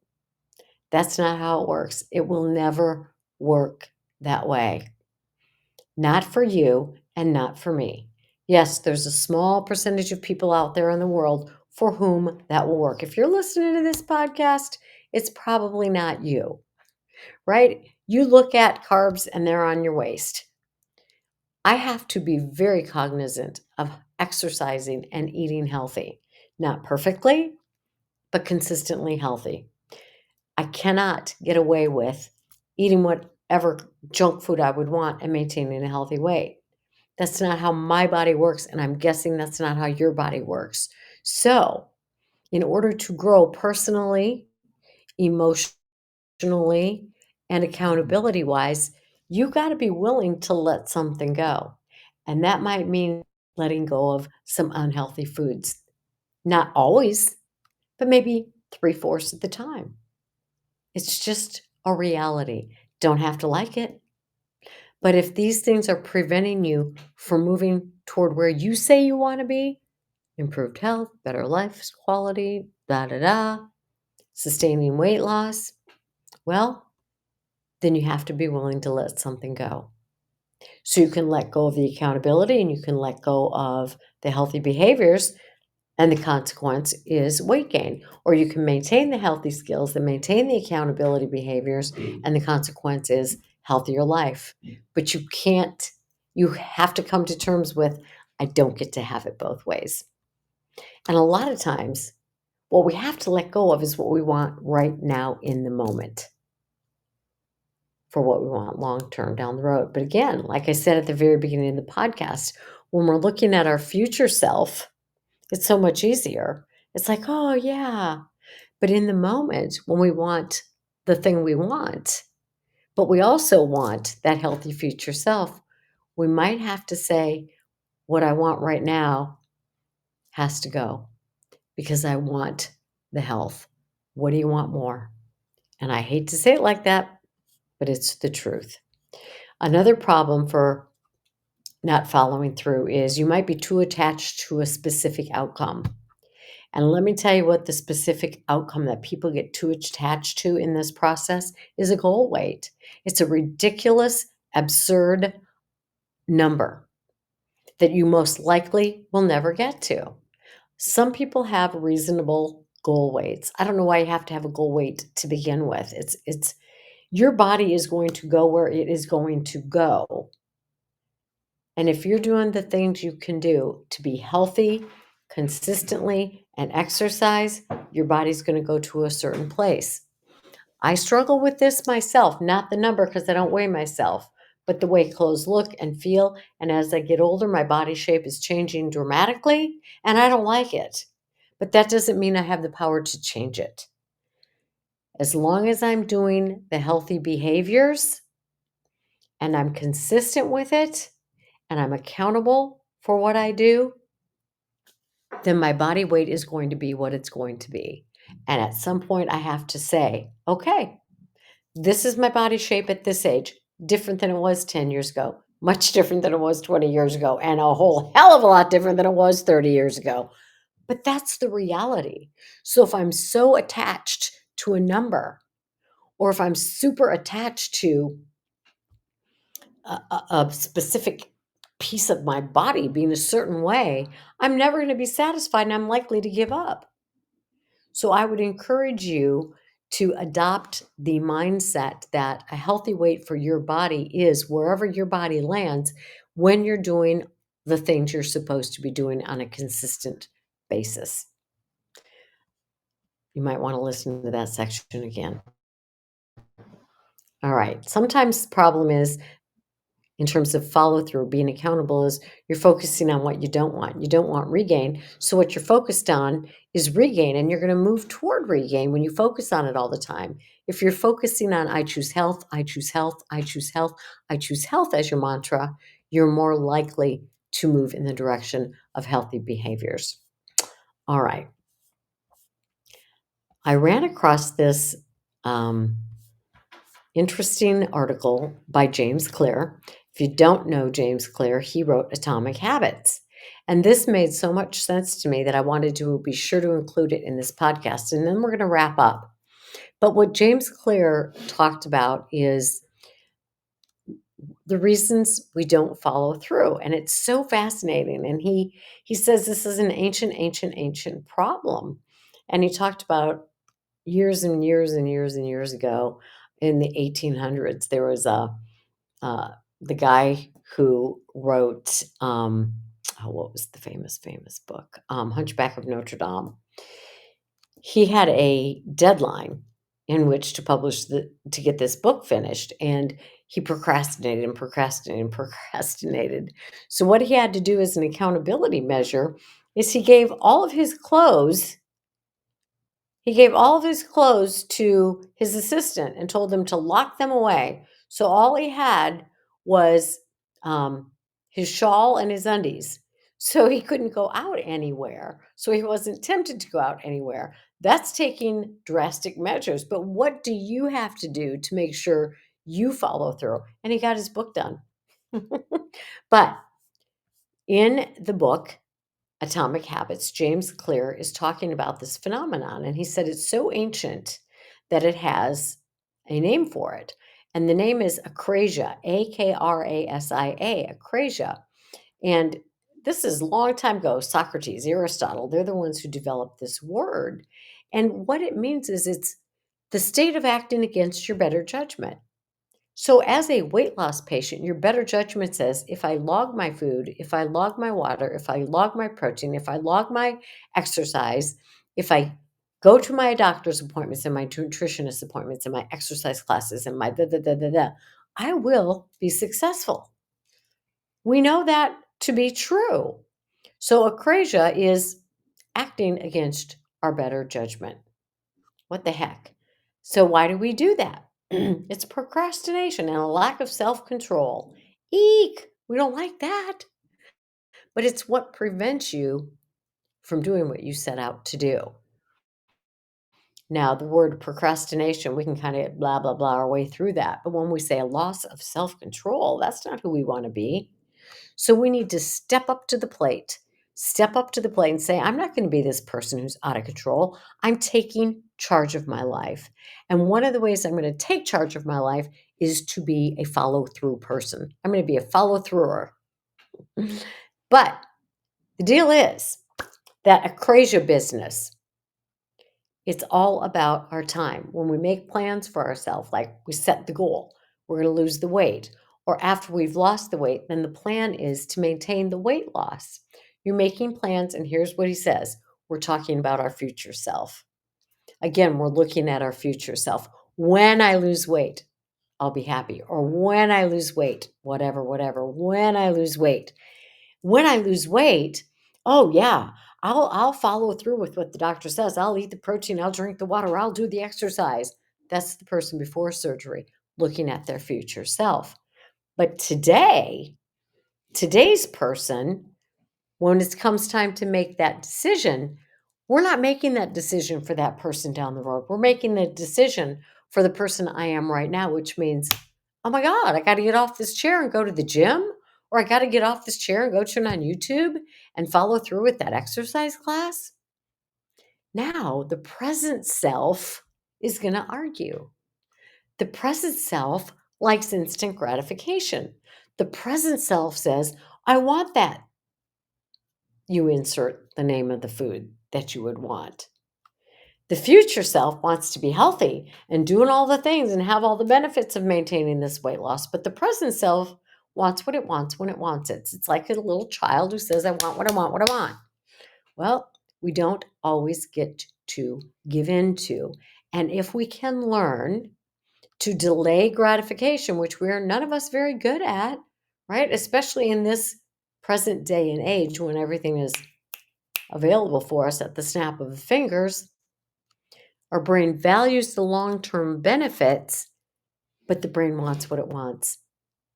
That's not how it works. It will never work that way. Not for you and not for me. Yes, there's a small percentage of people out there in the world for whom that will work. If you're listening to this podcast, it's probably not you, right? You look at carbs and they're on your waist. I have to be very cognizant of exercising and eating healthy. Not perfectly, but consistently healthy. I cannot get away with eating whatever junk food I would want and maintaining a healthy weight. That's not how my body works, and I'm guessing that's not how your body works. So, in order to grow personally, emotionally, and accountability wise, you got to be willing to let something go. And that might mean letting go of some unhealthy foods. Not always, but maybe three-fourths of the time. It's just a reality. Don't have to like it. But if these things are preventing you from moving toward where you say you want to be, improved health, better life quality, da da da, sustaining weight loss, well, then you have to be willing to let something go. So you can let go of the accountability and you can let go of the healthy behaviors, and the consequence is weight gain. Or you can maintain the healthy skills and maintain the accountability behaviors, and the consequence is healthier life. But you have to come to terms with, I don't get to have it both ways. And a lot of times, what we have to let go of is what we want right now in the moment for what we want long term down the road. But again, like I said at the very beginning of the podcast, when we're looking at our future self, it's so much easier. It's like, oh, yeah. But in the moment, when we want the thing we want, but we also want that healthy future self, we might have to say, what I want right now has to go because I want the health. What do you want more? And I hate to say it like that, but it's the truth. Another problem for not following through is you might be too attached to a specific outcome. And let me tell you what the specific outcome that people get too attached to in this process is: a goal weight. It's a ridiculous, absurd number that you most likely will never get to. Some people have reasonable goal weights. I don't know why you have to have a goal weight to begin with. It's your body is going to go where it is going to go. And if you're doing the things you can do to be healthy consistently and exercise, your body's going to go to a certain place. I struggle with this myself, not the number because I don't weigh myself, but the way clothes look and feel. And as I get older, my body shape is changing dramatically, and I don't like it. But that doesn't mean I have the power to change it. As long as I'm doing the healthy behaviors and I'm consistent with it and I'm accountable for what I do, then my body weight is going to be what it's going to be. And at some point, I have to say, okay, this is my body shape at this age, different than it was 10 years ago, much different than it was 20 years ago, and a whole hell of a lot different than it was 30 years ago. But that's the reality. So if I'm so attached to a number, or if I'm super attached to a specific piece of my body being a certain way, I'm never going to be satisfied and I'm likely to give up. So I would encourage you to adopt the mindset that a healthy weight for your body is wherever your body lands when you're doing the things you're supposed to be doing on a consistent basis. You might want to listen to that section again. All right. Sometimes the problem is, in terms of follow through, being accountable, is you're focusing on what you don't want. You don't want regain. So, what you're focused on is regain, and you're going to move toward regain when you focus on it all the time. If you're focusing on, I choose health, I choose health, I choose health, I choose health as your mantra, you're more likely to move in the direction of healthy behaviors. All right. I ran across this interesting article by James Clear. If you don't know James Clear, he wrote Atomic Habits. And this made so much sense to me that I wanted to be sure to include it in this podcast. And then we're going to wrap up. But what James Clear talked about is the reasons we don't follow through. And it's so fascinating. And he says this is an ancient problem. And he talked about years and years and years and years ago in the 1800s, there was the guy who wrote, what was the famous book? Hunchback of Notre Dame. He had a deadline in which to to get this book finished, and he procrastinated and procrastinated and procrastinated. So what he had to do as an accountability measure is he gave all of his clothes to his assistant and told him to lock them away. So all he had was his shawl and his undies. So he couldn't go out anywhere. So he wasn't tempted to go out anywhere. That's taking drastic measures. But what do you have to do to make sure you follow through? And he got his book done. But in the book, Atomic Habits, James Clear is talking about this phenomenon. And he said it's so ancient that it has a name for it. And the name is akrasia, Akrasia, akrasia. And this is a long time ago, Socrates, Aristotle, they're the ones who developed this word. And what it means is it's the state of acting against your better judgment. So, as a weight loss patient, your better judgment says if I log my food, if I log my water, if I log my protein, if I log my exercise, if I go to my doctor's appointments and my nutritionist appointments and my exercise classes and my I will be successful. We know that to be true. So, akrasia is acting against our better judgment. What the heck? So, why do we do that? It's procrastination and a lack of self control. Eek! We don't like that. But it's what prevents you from doing what you set out to do. Now, the word procrastination, we can kind of blah, blah, blah our way through that. But when we say a loss of self control, that's not who we want to be. So we need to step up to the plate. Step up to the plate and say, I'm not going to be this person who's out of control. I'm taking charge of my life. And one of the ways I'm going to take charge of my life is to be a follow through person. I'm going to be a follow througher. But the deal is that akrasia business, it's all about our time. When we make plans for ourselves, like we set the goal, we're going to lose the weight. Or after we've lost the weight, then the plan is to maintain the weight loss. You're making plans, and here's what he says. We're talking about our future self. Again, we're looking at our future self. When I lose weight, I'll be happy. Or when I lose weight, whatever. When I lose weight. When I lose weight, oh yeah, I'll follow through with what the doctor says. I'll eat the protein, I'll drink the water, I'll do the exercise. That's the person before surgery looking at their future self. But today's person, when it comes time to make that decision, we're not making that decision for that person down the road. We're making the decision for the person I am right now, which means, oh my God, I got to get off this chair and go to the gym, or I got to get off this chair and go turn on YouTube and follow through with that exercise class. Now, the present self is going to argue. The present self likes instant gratification. The present self says, I want that. You insert the name of the food that you would want. The future self wants to be healthy and doing all the things and have all the benefits of maintaining this weight loss. But the present self wants what it wants when it wants it. It's like a little child who says, I want what I want, what I want. Well, we don't always get to give in to. And if we can learn to delay gratification, which we're none of us very good at, right? Especially in this present day and age when everything is available for us at the snap of the fingers, our brain values the long-term benefits, but the brain wants what it wants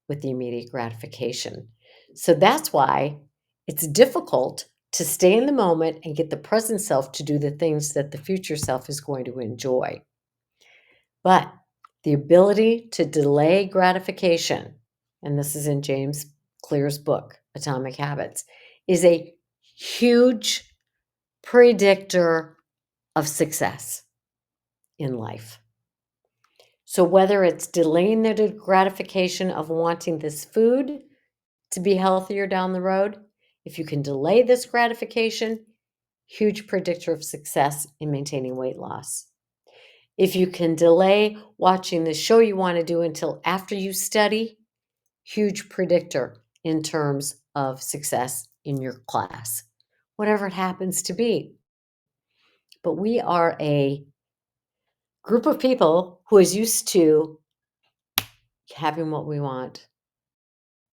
with the immediate gratification. So that's why it's difficult to stay in the moment and get the present self to do the things that the future self is going to enjoy. But the ability to delay gratification, and this is in James Clear's book, Atomic Habits, is a huge predictor of success in life. So whether it's delaying the gratification of wanting this food to be healthier down the road, if you can delay this gratification, huge predictor of success in maintaining weight loss. If you can delay watching the show you want to do until after you study, huge predictor in terms of success in your class, whatever it happens to be. But we are a group of people who is used to having what we want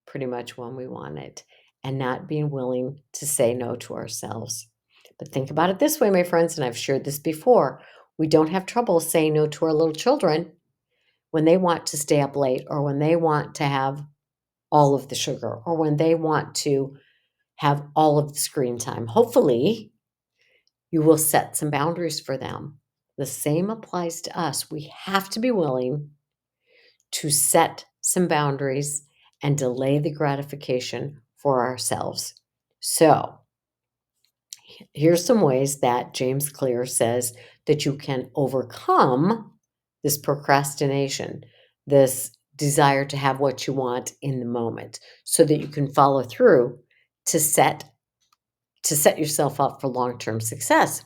pretty much when we want it and not being willing to say no to ourselves. But think about it this way, my friends, and I've shared this before. We don't have trouble saying no to our little children when they want to stay up late or when they want to have all of the sugar or when they want to have all of the screen time. Hopefully, you will set some boundaries for them. The same applies to us. We have to be willing to set some boundaries and delay the gratification for ourselves. So, here's some ways that James Clear says that you can overcome this procrastination, this desire to have what you want in the moment, so that you can follow through to set yourself up for long-term success.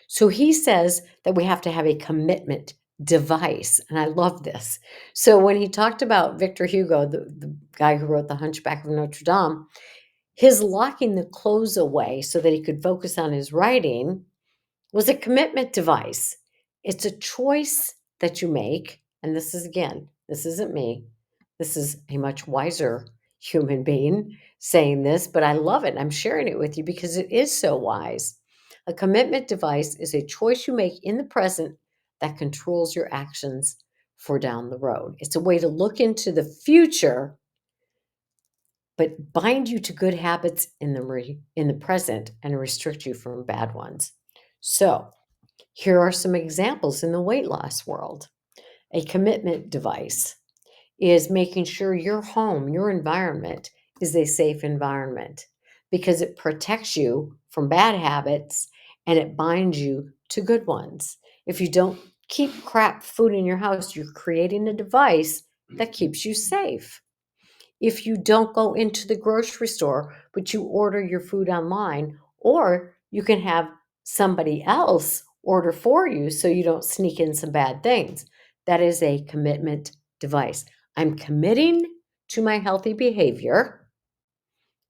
So he says that we have to have a commitment device, and I love this. So when he talked about Victor Hugo, the guy who wrote The Hunchback of Notre Dame, his locking the clothes away so that he could focus on his writing was a commitment device. It's a choice that you make. And this is, again, this isn't me. This is a much wiser human being saying this, but I love it. I'm sharing it with you because it is so wise. A commitment device is a choice you make in the present that controls your actions for down the road. It's a way to look into the future but bind you to good habits in the present and restrict you from bad ones. So, here are some examples in the weight loss world. A commitment device is making sure your home, your environment, is a safe environment because it protects you from bad habits and it binds you to good ones. If you don't keep crap food in your house, you're creating a device that keeps you safe. If you don't go into the grocery store, but you order your food online, or you can have somebody else order for you so you don't sneak in some bad things. That is a commitment device. I'm committing to my healthy behavior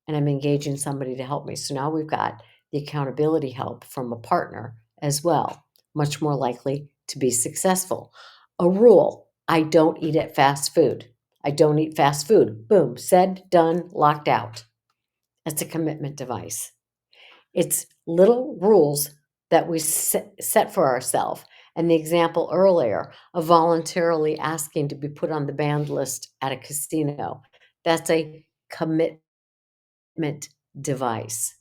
and I'm engaging somebody to help me. So now we've got the accountability help from a partner as well, much more likely to be successful. A rule: I don't eat at fast food. I don't eat fast food. Boom, said, done, locked out. That's a commitment device. It's little rules that we set for ourselves. And the example earlier of voluntarily asking to be put on the banned list at a casino, that's a commitment device.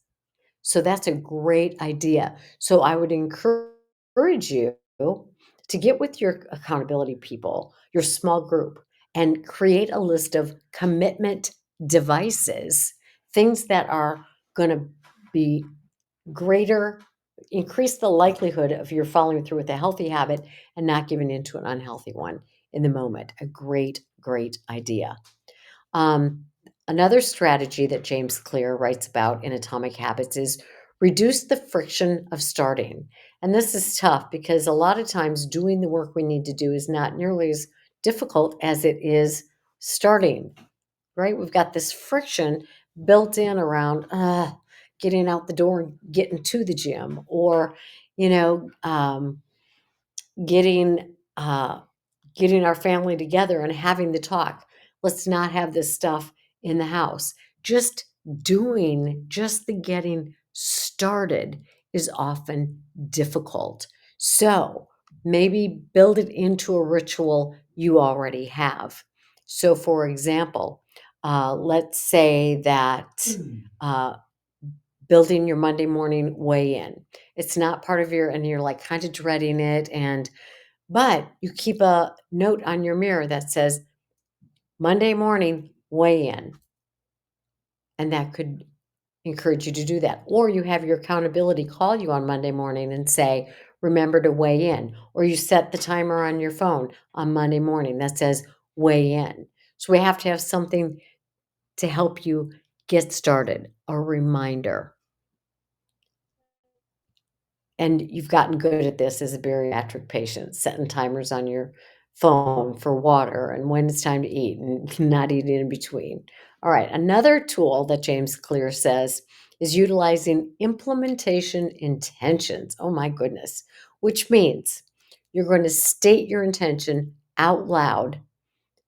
So that's a great idea. So I would encourage you to get with your accountability people, your small group, and create a list of commitment devices, things that are going to be greater, increase the likelihood of your following through with a healthy habit and not giving into an unhealthy one in the moment. A great, great idea. Um, Another strategy that James Clear writes about in Atomic Habits is reduce the friction of starting. And this is tough because a lot of times doing the work we need to do is not nearly as difficult as it is starting, right? We've got this friction built in around getting out the door and getting to the gym, or you know, getting uh, getting our family together and having the talk. Let's not have this stuff in the house. Just just the getting started is often difficult. So maybe build it into a ritual you already have. So, for example, let's say that uh, building your Monday morning weigh in. It's not part of your, and you're like kind of dreading it. But you keep a note on your mirror that says Monday morning weigh in, and that could encourage you to do that. Or you have your accountability call you on Monday morning and say, remember to weigh in. Or you set the timer on your phone on Monday morning that says weigh in. So we have to have something to help you get started, a reminder. And you've gotten good at this as a bariatric patient, setting timers on your phone for water and when it's time to eat and not eating in between. All right, another tool that James Clear says is utilizing implementation intentions. Oh my goodness, which means you're going to state your intention out loud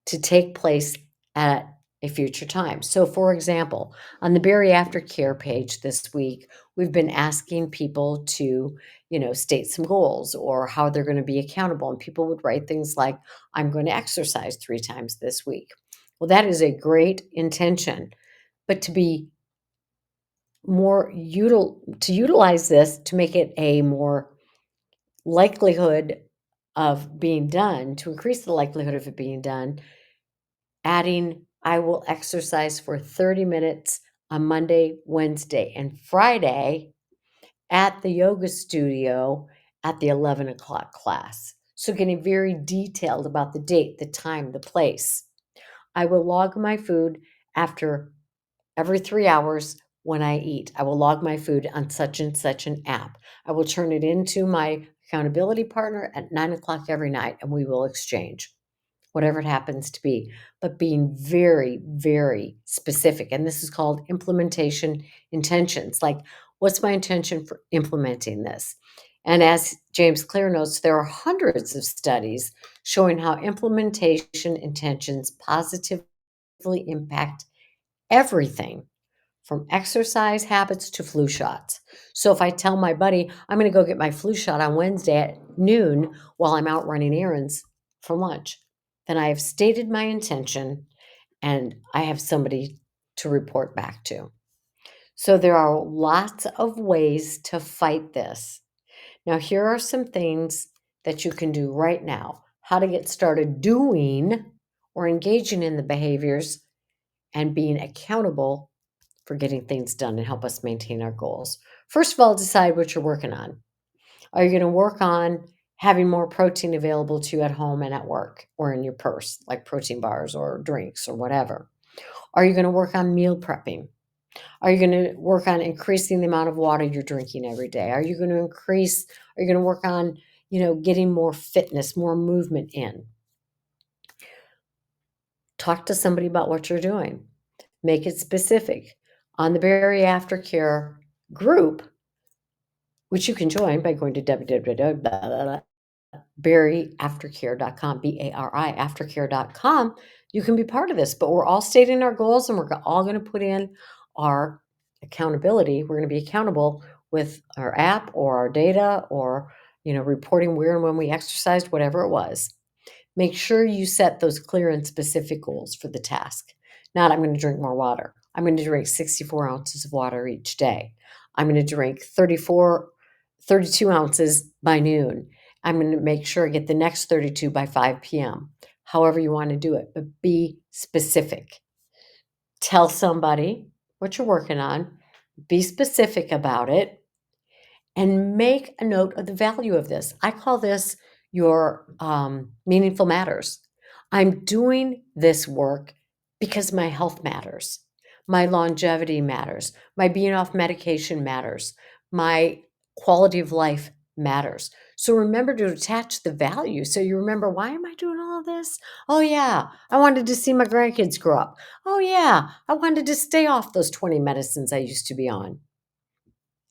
to take place at a future time. So, for example, on the BariAftercare page this week, we've been asking people to, state some goals or how they're going to be accountable. And people would write things like, I'm going to exercise 3 times this week. Well, that is a great intention, but to be to utilize this to make it a more likelihood of being done, to increase the likelihood of it being done, adding I will exercise for 30 minutes on Monday, Wednesday, and Friday at the yoga studio at the 11 o'clock class. So, getting very detailed about the date, the time, the place. I will log my food after every 3 hours when I eat. I will log my food on such and such an app. I will turn it into my accountability partner at 9 o'clock every night and we will exchange whatever it happens to be, but being very, very specific. And this is called implementation intentions. Like, what's my intention for implementing this? And as James Clear notes, there are hundreds of studies showing how implementation intentions positively impact everything from exercise habits to flu shots. So if I tell my buddy, I'm going to go get my flu shot on Wednesday at noon while I'm out running errands for lunch, then I have stated my intention and I have somebody to report back to. So there are lots of ways to fight this. Now, here are some things that you can do right now, how to get started doing or engaging in the behaviors and being accountable for getting things done and help us maintain our goals. First of all, decide what you're working on. Are you going to work on having more protein available to you at home and at work or in your purse, like protein bars or drinks or whatever? Are you going to work on meal prepping? Are you going to work on increasing the amount of water you're drinking every day? Are you going to work on, getting more fitness, more movement in? Talk to somebody about what you're doing. Make it specific. On the BariAftercare group, which you can join by going to BariAftercare.com, BARI, aftercare.com, you can be part of this. But we're all stating our goals and we're all going to put in our accountability. We're going to be accountable with our app or our data or, reporting where and when we exercised, whatever it was. Make sure you set those clear and specific goals for the task. Not, I'm going to drink more water. I'm going to drink 64 ounces of water each day. I'm going to drink 32 ounces by noon. I'm going to make sure I get the next 32 by 5 p.m. However you want to do it, but be specific. Tell somebody what you're working on. Be specific about it and make a note of the value of this. I call this your meaningful matters. I'm doing this work because my health matters. My longevity matters. My being off medication matters. My quality of life matters. So remember to attach the value. So you remember, why am I doing all of this? Oh, yeah, I wanted to see my grandkids grow up. Oh, yeah, I wanted to stay off those 20 medicines I used to be on.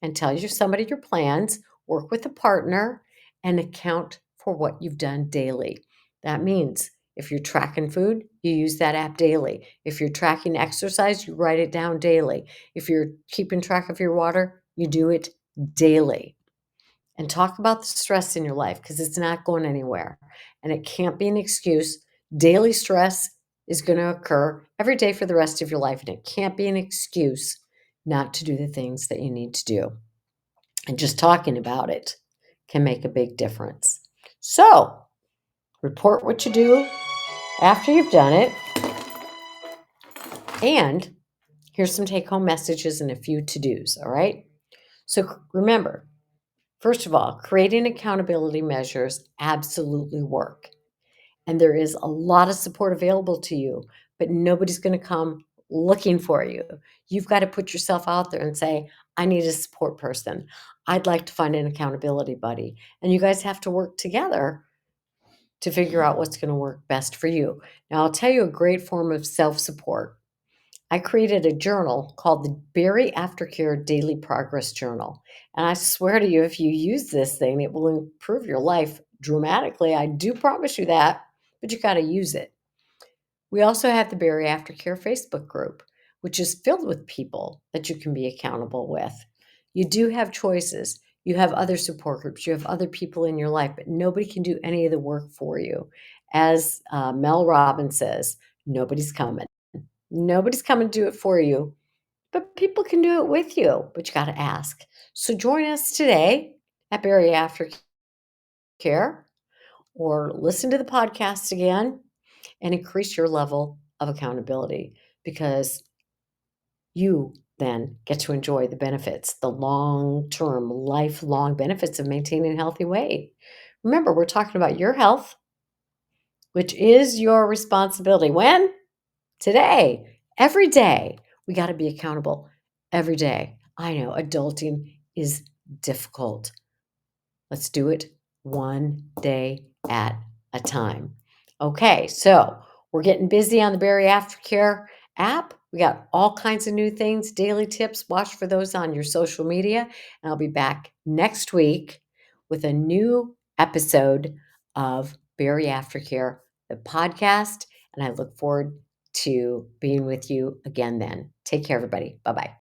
And tell somebody your plans, work with a partner, and account for what you've done daily. That means if you're tracking food, you use that app daily. If you're tracking exercise, you write it down daily. If you're keeping track of your water, you do it daily. And talk about the stress in your life, because it's not going anywhere. And it can't be an excuse. Daily stress is going to occur every day for the rest of your life. And it can't be an excuse not to do the things that you need to do. And just talking about it can make a big difference. So, report what you do after you've done it. And here's some take home messages and a few to dos. All right. So, remember, first of all, creating accountability measures absolutely work. And there is a lot of support available to you, but nobody's going to come looking for you. You've got to put yourself out there and say, I need a support person. I'd like to find an accountability buddy. And you guys have to work together to figure out what's going to work best for you. Now, I'll tell you a great form of self support. I created a journal called the BariAftercare Daily Progress Journal. And I swear to you, if you use this thing, it will improve your life dramatically. I do promise you that, but you got to use it. We also have the BariAftercare Facebook group, which is filled with people that you can be accountable with. You do have choices. You have other support groups. You have other people in your life, but nobody can do any of the work for you. As Mel Robbins says, nobody's coming. Nobody's coming to do it for you, but people can do it with you, but you got to ask. So join us today at BariAftercare, or listen to the podcast again and increase your level of accountability, because you then get to enjoy the benefits, the long-term, lifelong benefits of maintaining a healthy weight. Remember, we're talking about your health, which is your responsibility. When? Today, every day. We got to be accountable every day. I know adulting is difficult. Let's do it one day at a time. Okay, so we're getting busy on the BariAftercare app. We got all kinds of new things, daily tips. Watch for those on your social media. And I'll be back next week with a new episode of BariAftercare, the podcast. And I look forward to being with you again then. Take care, everybody. Bye bye.